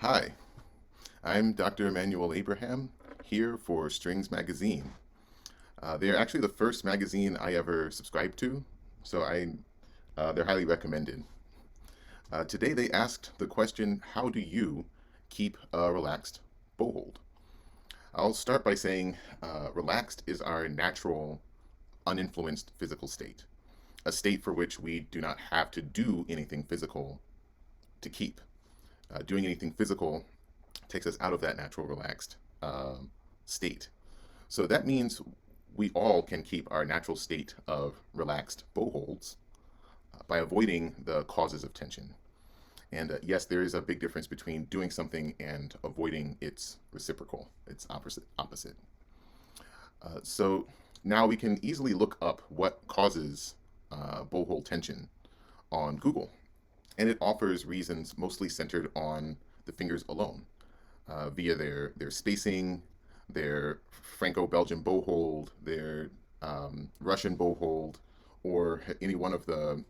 Hi, I'm Dr. Immanuel Abraham here for Strings Magazine. They're actually the first magazine I ever subscribed to, so they're highly recommended. Today they asked the question, how do you keep a relaxed bow hold? I'll start by saying relaxed is our natural, uninfluenced physical state, a state for which we do not have to do anything physical to keep. Doing anything physical takes us out of that natural relaxed state. So that means we all can keep our natural state of relaxed bow holds by avoiding the causes of tension. And yes, there is a big difference between doing something and avoiding its reciprocal, its opposite. So now we can easily look up what causes bow hold tension on Google. And it offers reasons mostly centered on the fingers alone, via their spacing, their Franco-Belgian bow hold, their Russian bow hold, or any one of the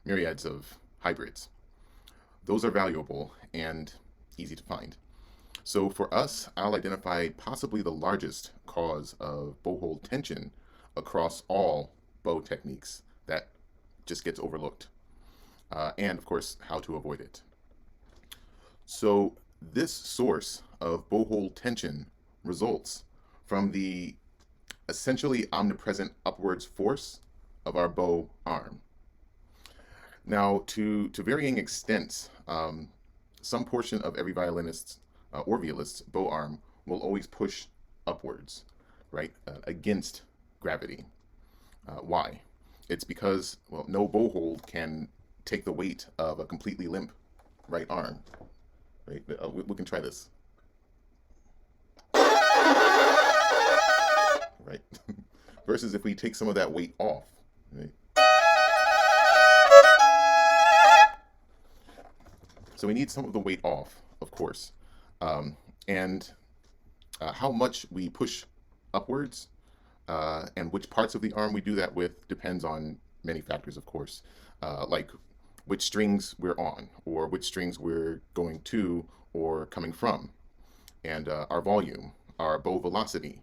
myriads of hybrids. Those are valuable and easy to find. So for us, I'll identify possibly the largest cause of bow hold tension across all bow techniques that just gets overlooked, and of course, how to avoid it. So this source of bow hold tension results from the essentially omnipresent upwards force of our bow arm. Now, to varying extents, some portion of every violinist's or violist's bow arm will always push upwards, right, against gravity. Why? It's because, well, no bow hold can take the weight of a completely limp right arm, right? We can try this, right? Versus if we take some of that weight off, right? So we need some of the weight off, of course. And how much we push upwards and which parts of the arm we do that with depends on many factors, of course, like which strings we're on, or which strings we're going to or coming from, and our volume, our bow velocity,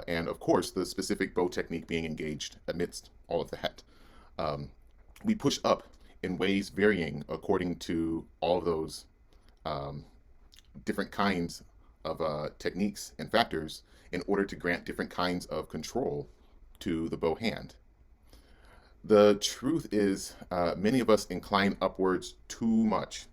and of course the specific bow technique being engaged amidst all of that. We push up in ways varying according to all of those um, different kinds of techniques and factors in order to grant different kinds of control to the bow hand. The truth is, many of us incline upwards too much.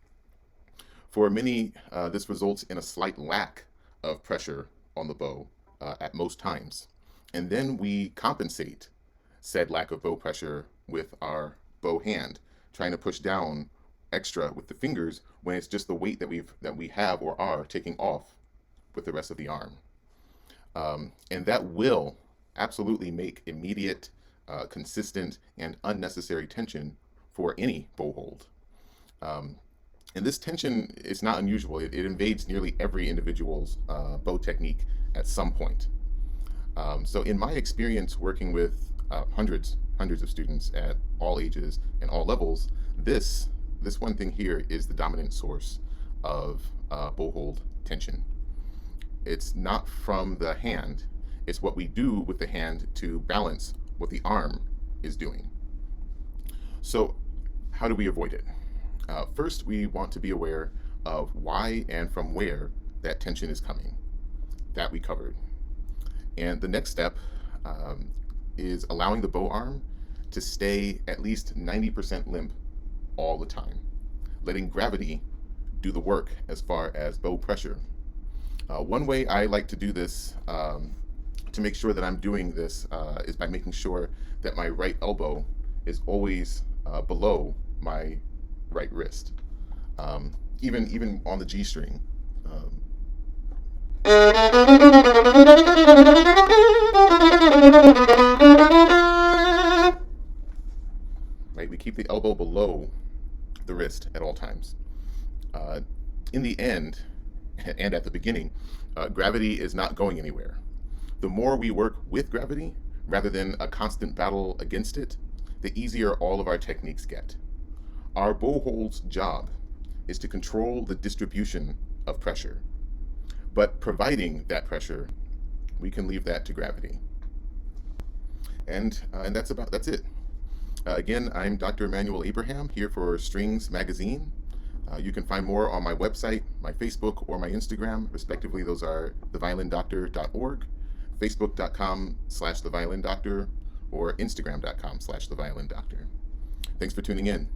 For many, this results in a slight lack of pressure on the bow at most times. And then we compensate said lack of bow pressure with our bow hand, trying to push down extra with the fingers when it's just the weight that we have or are taking off with the rest of the arm. And that will absolutely make immediate, consistent, and unnecessary tension for any bow hold. Um, and this tension is not unusual. It invades nearly every individual's bow technique at some point. So in my experience working with hundreds of students at all ages and all levels, this one thing here is the dominant source of bow hold tension. It's not from the hand, it's what we do with the hand to balance what the arm is doing. So how do we avoid it? First, we want to be aware of why and from where that tension is coming. That we covered. And the next step is allowing the bow arm to stay at least 90% limp all the time, letting gravity do the work as far as bow pressure. One way I like to do this to make sure that I'm doing this is by making sure that my right elbow is always below my right wrist, even on the G string. Right, we keep the elbow below the wrist at all times. Uh, in the end, and at the beginning, gravity is not going anywhere. The more we work with gravity, rather than a constant battle against it, the easier all of our techniques get. Our bow hold's job is to control the distribution of pressure. But providing that pressure, we can leave that to gravity. And that's it. Again, I'm Dr. Immanuel Abraham here for Strings Magazine. You can find more on my website, my Facebook, or my Instagram, respectively. Those are theviolindoctor.org, facebook.com/theviolindoctor, or instagram.com/theviolindoctor. Thanks for tuning in.